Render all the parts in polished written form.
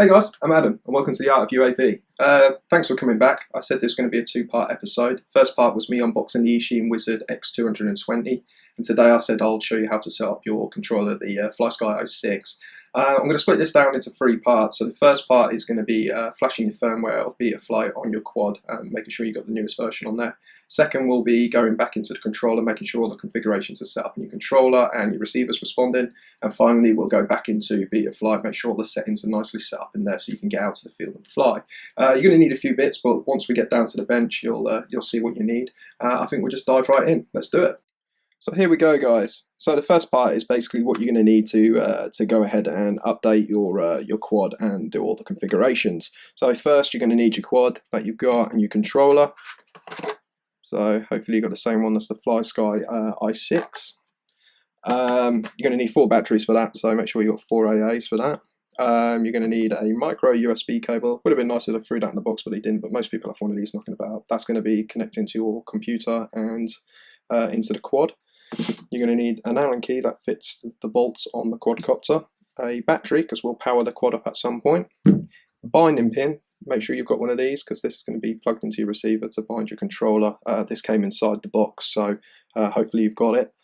Hey guys, I'm Adam and welcome to the Art of UAV. Thanks for coming back. I said this was going to be a two-part episode. First part was me unboxing the Eachine Wizard x220, and today I said I'll show you how to set up your controller, the Flysky i6. I'm going to split this down into three parts. So the first part is going to be flashing your firmware of Betaflight on your quad, making sure you've got the newest version on there. Second will be going back into the controller, making sure all the configurations are set up in your controller and your receiver's responding. And finally, we'll go back into Betaflight, make sure all the settings are nicely set up in there so you can get out to the field and fly. You're going to need a few bits, but once we get down to the bench, you'll see what you need. I think we'll just dive right in. Let's do it. So here we go, guys. So the first part is basically what you're going to need to go ahead and update your quad and do all the configurations. So first, you're going to need your quad that you've got and your controller. So hopefully you've got the same one as the Flysky i6. You're going to need 4 batteries for that, so make sure you've got 4 AAs for that. You're going to need a micro USB cable. Would have been nicer if they threw that in the box, but they didn't. But most people have one of these knocking about. That's going to be connecting to your computer and into the quad. You're going to need an Allen key that fits the bolts on the quadcopter. A battery, because we'll power the quad up at some point. A binding pin. Make sure you've got one of these because this is going to be plugged into your receiver to bind your controller. This came inside the box, so hopefully you've got it.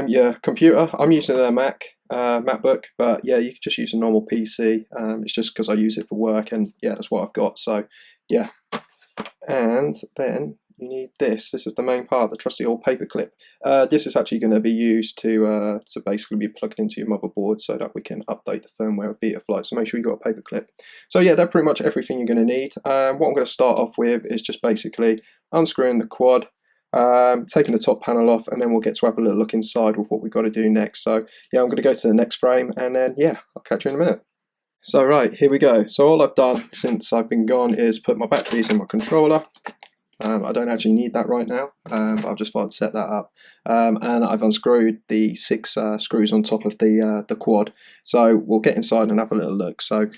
Your computer, I'm using a MacBook, but yeah, you can just use a normal PC. It's just because I use it for work, and yeah, that's what I've got. So yeah, and then you need this. This is the main part, the trusty old paper clip. This is actually going to be used to basically be plugged into your motherboard so that we can update the firmware of Betaflight. So make sure you've got a paper clip. So yeah, that's pretty much everything you're going to need. What I'm going to start off with is just basically unscrewing the quad, taking the top panel off, and then we'll get to have a little look inside with what we've got to do next. So yeah, I'm going to go to the next frame, and then yeah, I'll catch you in a minute. So right, here we go. So all I've done since I've been gone is put my batteries in my controller. I don't actually need that right now, but I've just thought I'd set that up. And I've unscrewed the 6 screws on top of the quad. So we'll get inside and have a little look. So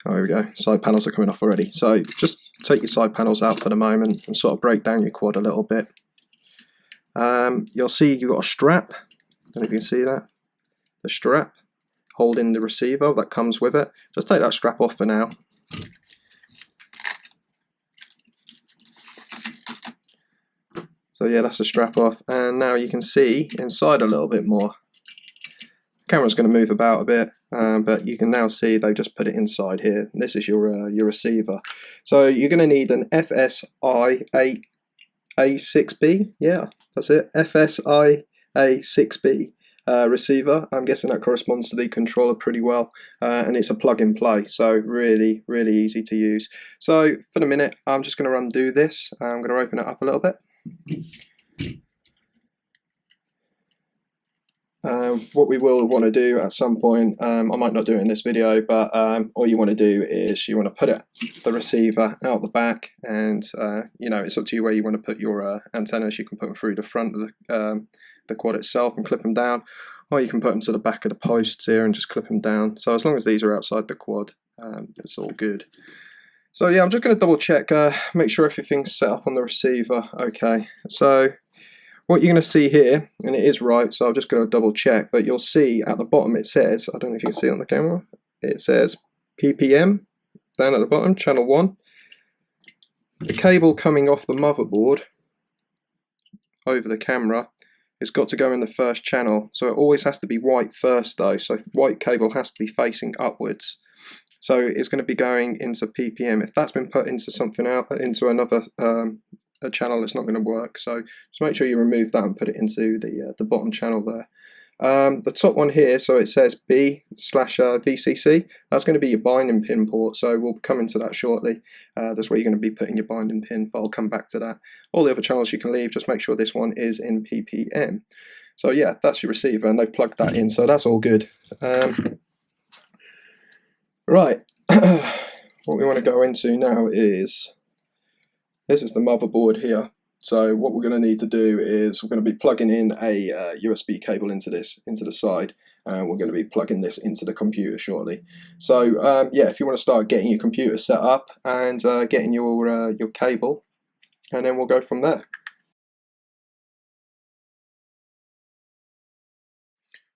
oh, here we go, side panels are coming off already. So just take your side panels out for the moment and sort of break down your quad a little bit. You'll see you've got a strap. I don't know if you can see that. The strap holding the receiver that comes with it. Just take that strap off for now. So yeah, that's the strap off, and now you can see inside a little bit more. The camera's going to move about a bit, but you can now see they've just put it inside here. This is your receiver. So you're going to need an FS-i6B. Yeah, that's it. FS-i6B receiver. I'm guessing that corresponds to the controller pretty well, and it's a plug and play, so really easy to use. So for the minute, I'm just going to undo this. I'm going to open it up a little bit. What we will want to do at some point, I might not do it in this video, but all you want to do is you want to put the receiver out the back, and you know, it's up to you where you want to put your antennas. You can put them through the front of the quad itself and clip them down, or you can put them to the back of the posts here and just clip them down. So as long as these are outside the quad, it's all good. So yeah, I'm just going to double check, make sure everything's set up on the receiver. Okay, so what you're going to see here, and it is right, so I'm just going to double check, but you'll see at the bottom it says, I don't know if you can see it on the camera, it says PPM down at the bottom, channel 1. The cable coming off the motherboard over the camera has got to go in the first channel, so it always has to be white first though, so white cable has to be facing upwards. So it's going to be going into PPM. If that's been put into something else, into another a channel, it's not going to work. So just make sure you remove that and put it into the bottom channel there. The top one here, so it says B/VCC. That's going to be your binding pin port. So we'll come into that shortly. That's where you're going to be putting your binding pin, but I'll come back to that. All the other channels you can leave. Just make sure this one is in PPM. So yeah, that's your receiver, and they've plugged that in. So that's all good. Right, what we want to go into now is, this is the motherboard here. So what we're going to need to do is we're going to be plugging in a USB cable into the side, and we're going to be plugging this into the computer shortly. So yeah, if you want to start getting your computer set up and getting your cable, and then we'll go from there.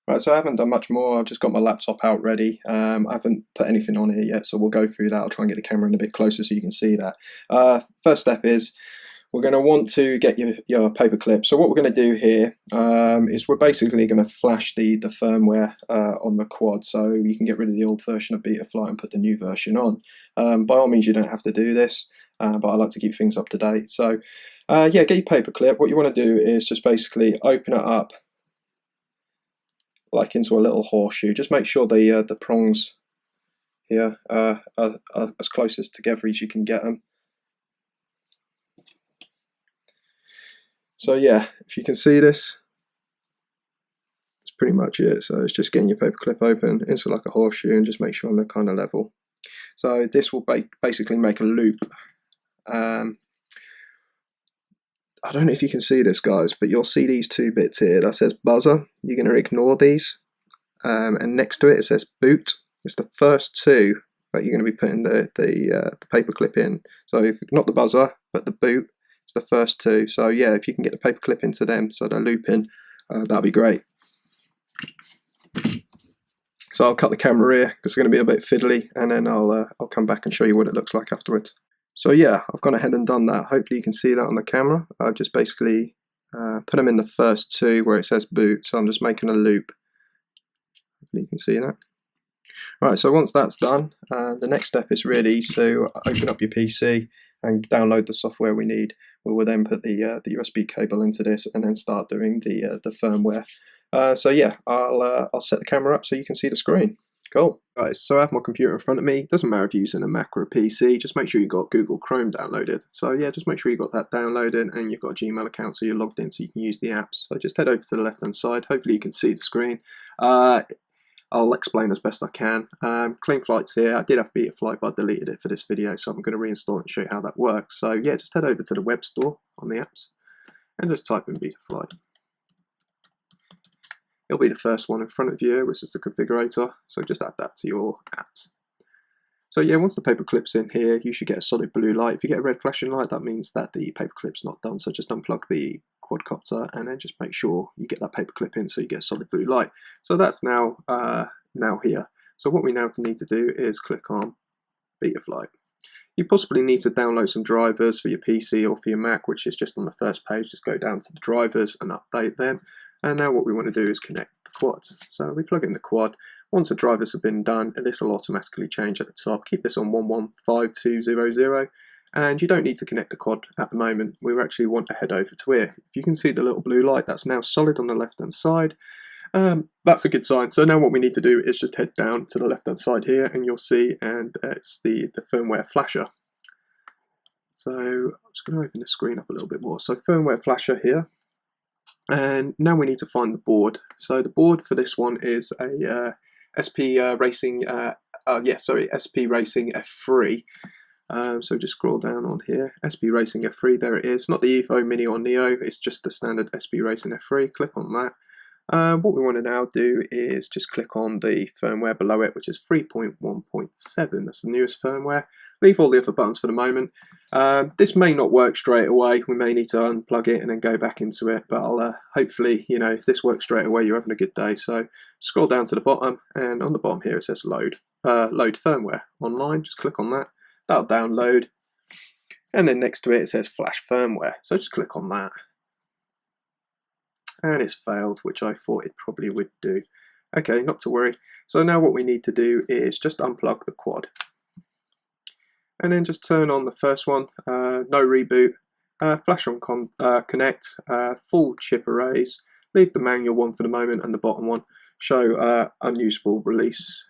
Right, so I haven't done much more. I've just got my laptop out ready. I haven't put anything on here yet, so we'll go through that. I'll try and get the camera in a bit closer so you can see that. First step is we're going to want to get your paper clip. So what we're going to do here is we're basically going to flash the firmware on the quad, so you can get rid of the old version of Betaflight and put the new version on. By all means, you don't have to do this, but I like to keep things up to date. So yeah, get your paper clip. What you want to do is just basically open it up like into a little horseshoe. Just make sure the prongs here are as close as together as you can get them. So yeah, if you can see this, that's pretty much it. So it's just getting your paper clip open into like a horseshoe and just make sure they're kind of level. So this will basically make a loop. I don't know if you can see this, guys, but you'll see these two bits here that says buzzer. You're going to ignore these, and next to it says boot. It's the first two that you're going to be putting the paper clip in. So if not the buzzer, but the boot, it's the first two. So yeah, if you can get the paper clip into them so they're looping, that'll be great. So I'll cut the camera here because it's going to be a bit fiddly, and then I'll come back and show you what it looks like afterwards. So yeah, I've gone ahead and done that. Hopefully you can see that on the camera. I've just basically put them in the first two where it says boot, so I'm just making a loop. Hopefully you can see that. Right, so once that's done, the next step is really to open up your PC and download the software we need. We will then put the USB cable into this and then start doing the firmware. So yeah, I'll set the camera up so you can see the screen. Cool. Right, so I have my computer in front of me. It doesn't matter if you're using a Mac or a PC, just make sure you've got Google Chrome downloaded. So yeah, just make sure you've got that downloaded and you've got a Gmail account so you're logged in so you can use the apps. So just head over to the left hand side. Hopefully you can see the screen. I'll explain as best I can. Clean Flight's here. I did have Betaflight, but I deleted it for this video, so I'm going to reinstall it and show you how that works. So yeah, just head over to the web store on the apps and just type in Betaflight. It'll be the first one in front of you, which is the configurator, so just add that to your apps. So yeah, once the paper clip's in here, you should get a solid blue light. If you get a red flashing light, that means that the paper clip's not done, so just unplug the quadcopter and then just make sure you get that paper clip in so you get a solid blue light. So that's now here. So what we now need to do is click on Betaflight. You possibly need to download some drivers for your PC or for your Mac, which is just on the first page. Just go down to the drivers and update them. And now what we want to do is connect the quads. So we plug in the quad. Once the drivers have been done, this will automatically change at the top. Keep this on 115200. And you don't need to connect the quad at the moment. We actually want to head over to here. If you can see the little blue light, that's now solid on the left hand side. That's a good sign. So now what we need to do is just head down to the left hand side here and you'll see, and it's the firmware flasher. So I'm just going to open the screen up a little bit more. So firmware flasher here. And now we need to find the board. So the board for this one is a SP Racing F3. So just scroll down on here, SP Racing F3, there it is. Not the Evo, Mini or Neo, it's just the standard SP Racing F3. Click on that. What we want to now do is just click on the firmware below it, which is 3.1.7. That's the newest firmware. Leave all the other buttons for the moment. This may not work straight away. We may need to unplug it and then go back into it. But I'll hopefully, you know, if this works straight away, you're having a good day. So scroll down to the bottom, and on the bottom here it says load firmware online. Just click on that. That'll download. And then next to it, it says flash firmware. So just click on that. And it's failed, which I thought it probably would do. Okay, not to worry. So now what we need to do is just unplug the quad. And then just turn on the first one, no reboot, flash on connect, full chip arrays, leave the manual one for the moment and the bottom one, show unstable release,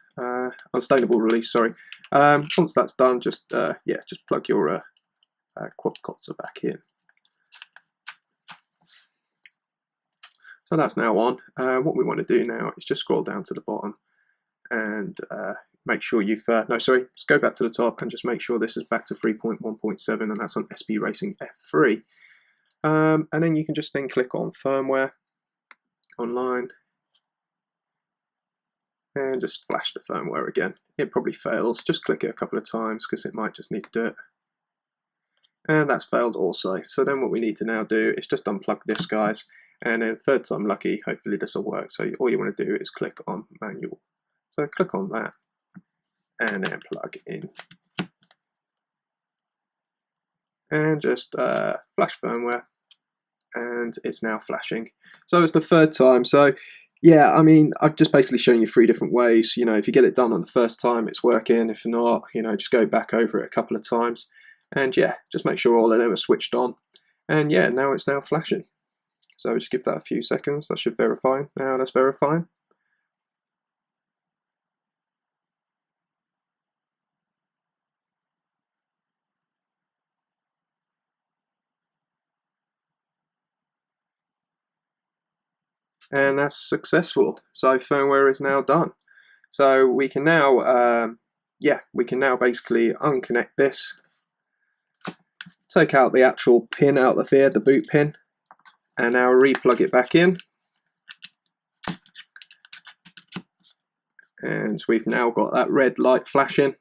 sorry. Once that's done, just plug your quadcopter back in. So that's now on. What we want to do now is just scroll down to the bottom and make sure you've, let's go back to the top and just make sure this is back to 3.1.7 and that's on SP Racing F3. And then you can just then click on firmware online and just flash the firmware again. It probably fails. Just click it a couple of times because it might just need to do it. And that's failed also. So then what we need to now do is just unplug this, guys. and then third time lucky, hopefully this will work. So all you want to do is click on manual. So click on that and then plug in. And just flash firmware, and it's now flashing. So it's the third time. So yeah, I mean, I've just basically shown you 3 different ways. You know, if you get it done on the first time, it's working. If not, you know, just go back over it a couple of times. And yeah, just make sure all of them are switched on. And yeah, now it's now flashing. So just give that a few seconds. That should verify. Now that's verifying. And that's successful. So firmware is now done. So we can now, we can now basically unconnect this, take out the actual pin out of here, the boot pin, and now re-plug it back in. And we've now got that red light flashing.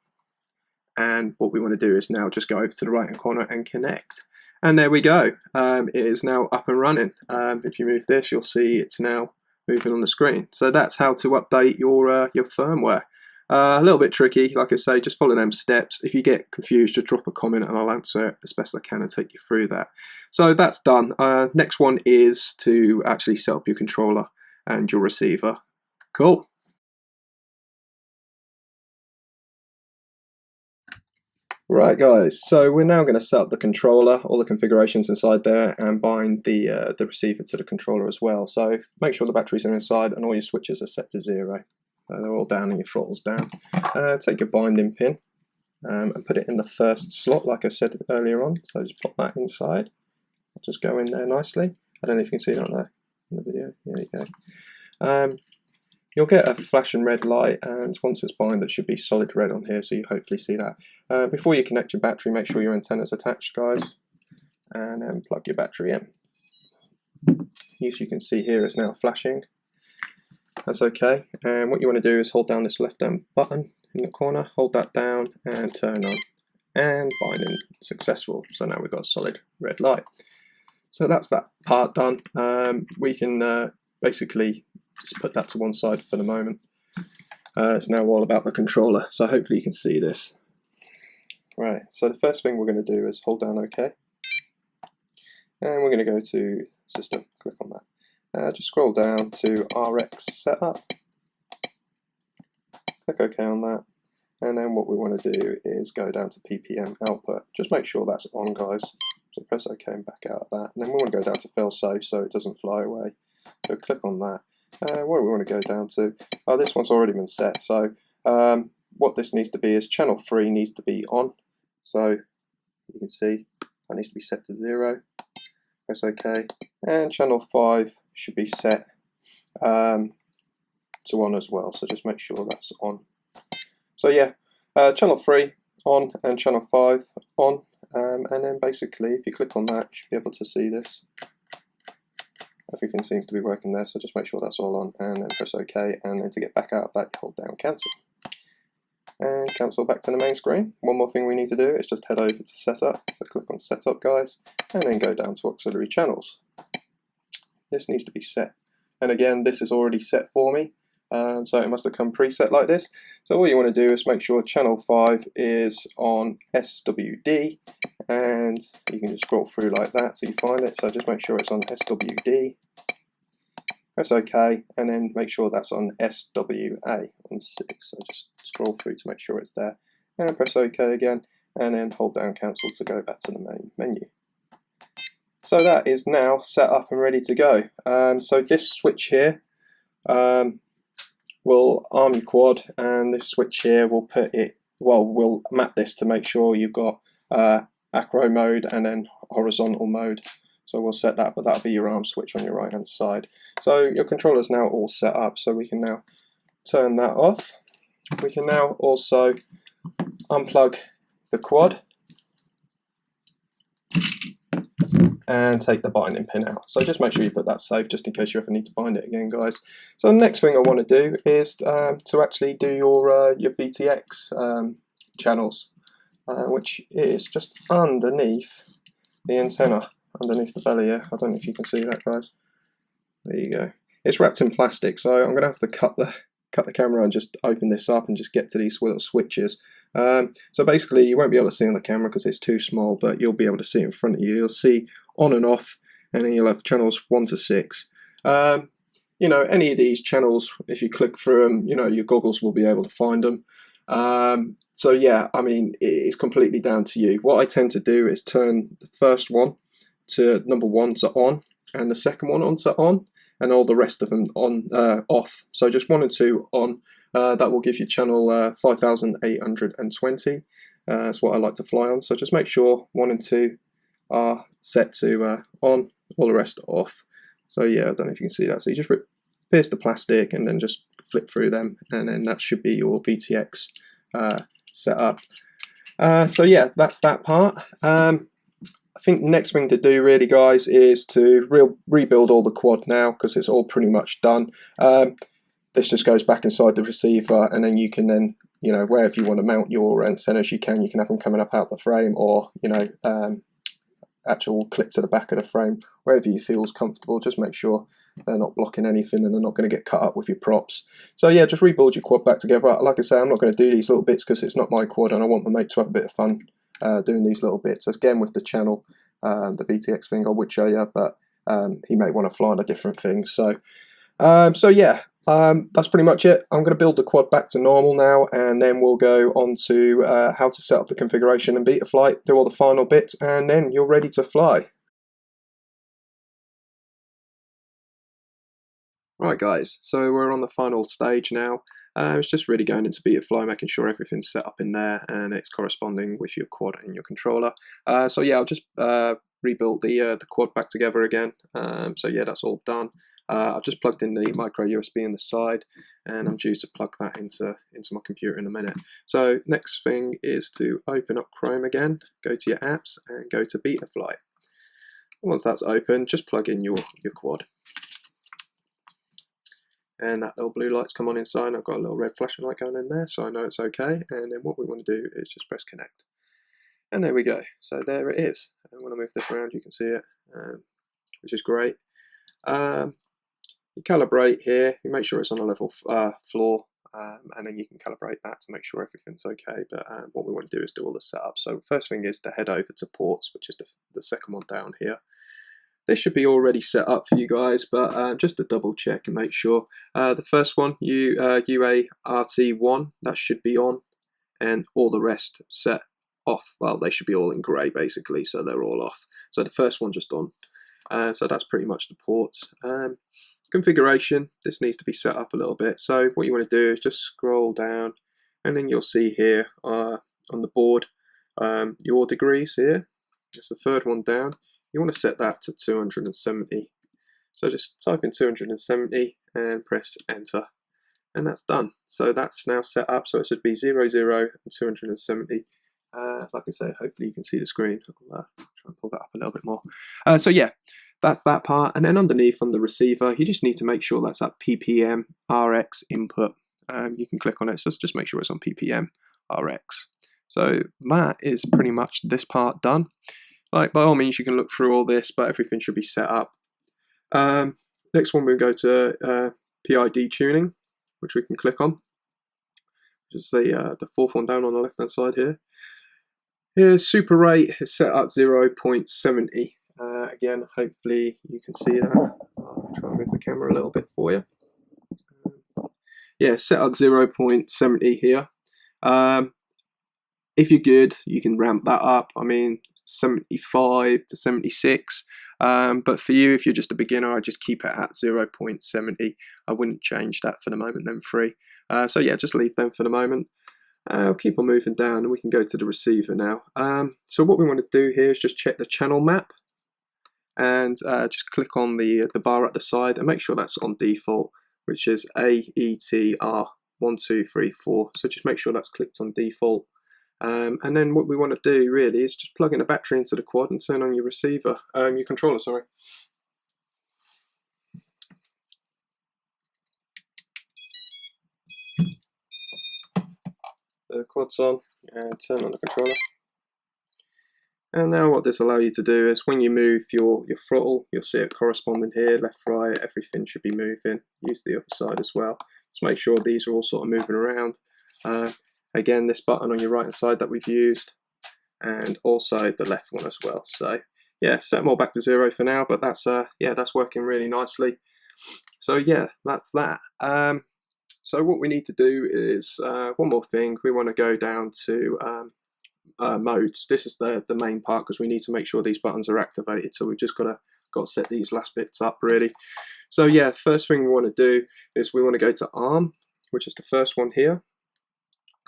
And what we want to do is now just go over to the right hand corner and connect. And there we go. It is now up and running. If you move this, you'll see it's now moving on the screen. So that's how to update your firmware. A little bit tricky, like I say, just follow them steps. If you get confused, just drop a comment and I'll answer it as best I can and take you through that. So that's done. Next one is to actually set up your controller and your receiver. Cool. Right guys, so we're now going to set up the controller, all the configurations inside there, and bind the receiver to the controller as well. So make sure the batteries are inside and all your switches are set to 0. They're all down and your throttle's down. Take your binding pin and put it in the first slot like I said earlier on. So just pop that inside. I'll just go in there nicely. I don't know if you can see that there in the video. There you go. You'll get a flashing red light, and once it's bind, it should be solid red on here, so you hopefully see that. Before you connect your battery, make sure your antenna's attached, guys, and then plug your battery in. As you can see here, it's now flashing. That's okay. And what you want to do is hold down this left-hand button in the corner, hold that down, and turn on. And binding successful. So now we've got a solid red light. So that's that part done. We can basically just put that to one side for the moment. It's now all about the controller, so hopefully you can see this. Right, so the first thing we're going to do is hold down OK, and we're going to go to System, click on that. Just scroll down to RX Setup, click OK on that, and then what we want to do is go down to PPM Output. Just make sure that's on, guys. So press OK and back out of that, and then we want to go down to Fail Safe so it doesn't fly away. So click on that. What do we want to go down to? Oh, this one's already been set. So what this needs to be is channel 3 needs to be on. So you can see that needs to be set to 0. Press OK. And channel 5 should be set to on as well. So just make sure that's on. So yeah, channel 3 on and channel 5 on. And then basically if you click on that, you should be able to see this. Everything seems to be working there, so just make sure that's all on and then press OK, and then to get back out of that, you hold down cancel. And cancel back to the main screen. One more thing we need to do is just head over to Setup, so click on Setup, guys, and then go down to Auxiliary Channels. This needs to be set, and again, this is already set for me, so it must have come preset like this. So all you want to do is make sure channel 5 is on SWD, and you can just scroll through like that so you find it. So just make sure it's on SWD, press OK, and then make sure that's on SWA on 6. So just scroll through to make sure it's there, and press OK again, and then hold down cancel to go back to the main menu. So that is now set up and ready to go. So this switch here will arm your quad, and this switch here will put it, well, we'll map this to make sure you've got acro mode and then horizontal mode. So we'll set that, but that'll be your arm switch on your right hand side. So your controller is now all set up, so we can now turn that off. We can now also unplug the quad and take the binding pin out. So just make sure you put that safe just in case you ever need to bind it again, guys. So the next thing I want to do is to actually do your VTX channels, which is just underneath the antenna, underneath the belly here. I don't know if you can see that, guys. There you go. It's wrapped in plastic, so I'm going to have to cut the camera and just open this up and just get to these little switches. So basically you won't be able to see on the camera because it's too small, but you'll be able to see in front of you. You'll see on and off, and then you'll have channels 1 to 6. You know, any of these channels, if you click through them, you know, your goggles will be able to find them. So yeah, I mean, it's completely down to you. What I tend to do is turn the first one to number 1 to on, and the second one on to on, and all the rest of them on off. So just 1 and 2 on. That will give you channel 5820. That's what I like to fly on. So just make sure 1 and 2 are set to on, all the rest off. So yeah, I don't know if you can see that. So you just pierce the plastic and then just flip through them, and then that should be your VTX setup. So yeah, that's that part. I think the next thing to do really, guys, is to rebuild all the quad now, because it's all pretty much done. This just goes back inside the receiver, and then you can then, you know, wherever you want to mount your antennas, you can have them coming up out the frame, or, you know, actual clip to the back of the frame, wherever you feel is comfortable. Just make sure they're not blocking anything and they're not going to get cut up with your props. So yeah, just rebuild your quad back together. Like I say, I'm not going to do these little bits because it's not my quad, and I want my mate to have a bit of fun doing these little bits. Again, with the channel, the VTX thing I would show you, but he may want to fly on a different thing. So yeah, that's pretty much it. I'm going to build the quad back to normal now, and then we'll go on to how to set up the configuration in Betaflight, do all the final bits, and then you're ready to fly. Right guys, so we're on the final stage now. It's just really going into Betaflight, making sure everything's set up in there and it's corresponding with your quad and your controller. So yeah, I'll just rebuild the quad back together again. So yeah, that's all done. I've just plugged in the micro USB in the side, and I'm due to plug that into my computer in a minute. So next thing is to open up Chrome again, go to your apps and go to Betaflight. Once that's open, just plug in your quad. And that little blue light's come on inside. I've got a little red flashing light going in there, so I know it's okay. And then what we want to do is just press connect. And there we go. So there it is. And when I move this around, you can see it, which is great. You calibrate here. You make sure it's on a level floor, and then you can calibrate that to make sure everything's okay. But what we want to do is do all the setup. So first thing is to head over to ports, which is the second one down here. This should be already set up for you guys, but just to double check and make sure. The first one, UART1, that should be on, and all the rest set off. Well, they should be all in grey basically, so they're all off. So the first one just on. So that's pretty much the ports. Configuration, this needs to be set up a little bit. So what you want to do is just scroll down, and then you'll see here on the board your degrees here. It's the third one down. You want to set that to 270. So just type in 270 and press enter, and that's done. So that's now set up. So it should be 00 and 270. Like I say, hopefully you can see the screen. I'll try and pull that up a little bit more. So yeah, that's that part. And then underneath on the receiver, you just need to make sure that's that PPM RX input. You can click on it. So just make sure it's on PPM RX. So that is pretty much this part done. Like, by all means, you can look through all this, but everything should be set up. Next one, we'll go to PID tuning, which we can click on. Just the fourth one down on the left-hand side here. Here's super rate is set at 0.70. Again, hopefully you can see that. I'll try and move the camera a little bit for you. Yeah, set at 0.70 here. If you're good, you can ramp that up. I mean, 75 to 76. But for you, if you're just a beginner, I'd just keep it at 0.70. I wouldn't change that for the moment, them three. So yeah, just leave them for the moment. I'll keep on moving down, and we can go to the receiver now. So what we want to do here is just check the channel map, and just click on the bar at the side and make sure that's on default, which is AETR 1, 2, 3, 4. So just make sure that's clicked on default. And then what we want to do really is just plug in a battery into the quad and turn on your receiver, your controller, sorry. The quad's on, and turn on the controller. And now what this allows you to do is when you move your throttle, you'll see it corresponding here, left, right, everything should be moving. Use the other side as well. Just make sure these are all sort of moving around. Again, this button on your right hand side that we've used, and also the left one as well. So yeah, set them all back to 0 for now, but that's yeah, that's working really nicely. So yeah, that's that. So what we need to do is one more thing. We want to go down to modes. This is the main part because we need to make sure these buttons are activated. So we've just got to set these last bits up really. So yeah, first thing we want to do is we want to go to ARM, which is the first one here.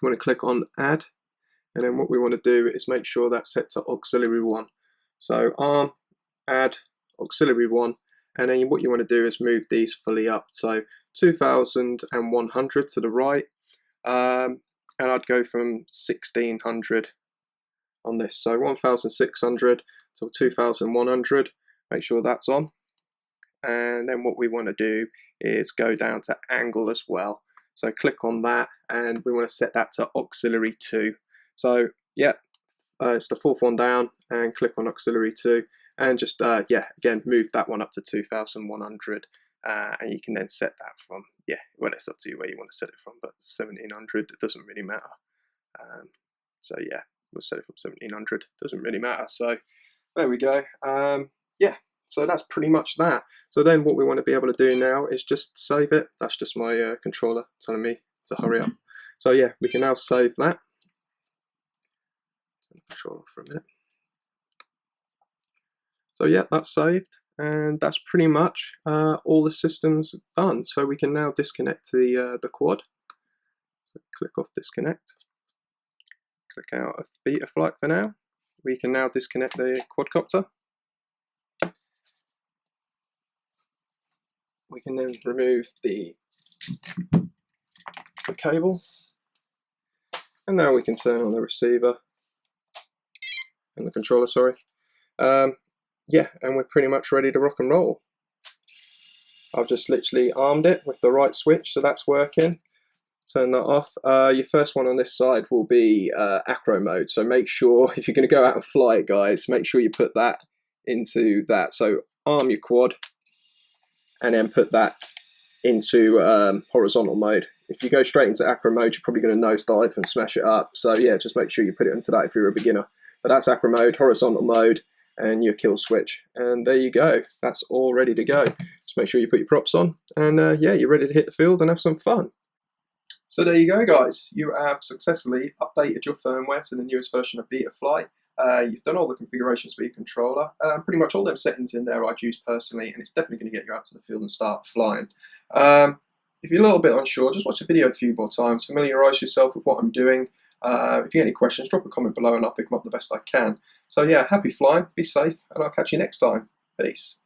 We want to click on Add, and then what we want to do is make sure that's set to Auxiliary 1. So ARM, Add, Auxiliary 1, and then what you want to do is move these fully up. So 2100 to the right, and I'd go from 1600 on this. So 1600 to 2100, make sure that's on. And then what we want to do is go down to angle as well. So click on that, and we want to set that to Auxiliary 2. So yeah, it's the fourth one down, and click on Auxiliary 2, and just yeah, again move that one up to 2100, and you can then set that from, yeah, well, it's up to you where you want to set it from, but 1700, it doesn't really matter. So yeah, we'll set it from 1700, doesn't really matter. So there we go. Yeah, so that's pretty much that. So then what we want to be able to do now is just save it. That's just my controller telling me to hurry up. So yeah, we can now save that. Turn the controller off for a minute. So yeah, that's saved, and that's pretty much all the systems done. So we can now disconnect the quad. So click off disconnect. Click out of Betaflight for now. We can now disconnect the quadcopter. We can then remove the cable, and now we can turn on the receiver and the controller, sorry. Yeah, and we're pretty much ready to rock and roll. I've just literally armed it with the right switch, so that's working. Turn that off. Your first one on this side will be acro mode, so make sure if you're going to go out and fly it, guys, make sure you put that into that. So arm your quad and then put that into horizontal mode. If you go straight into acro mode, you're probably going to nosedive and smash it up. So yeah, just make sure you put it into that if you're a beginner. But that's acro mode, horizontal mode, and your kill switch. And there you go. That's all ready to go. Just make sure you put your props on, and yeah, you're ready to hit the field and have some fun. So there you go, guys. You have successfully updated your firmware to the newest version of Betaflight. You've done all the configurations for your controller. Pretty much all them settings in there I'd use personally, and it's definitely going to get you out to the field and start flying. If you're a little bit unsure, just watch the video a few more times, familiarise yourself with what I'm doing. If you get any questions, drop a comment below and I'll pick them up the best I can. So yeah, happy flying, be safe, and I'll catch you next time. Peace.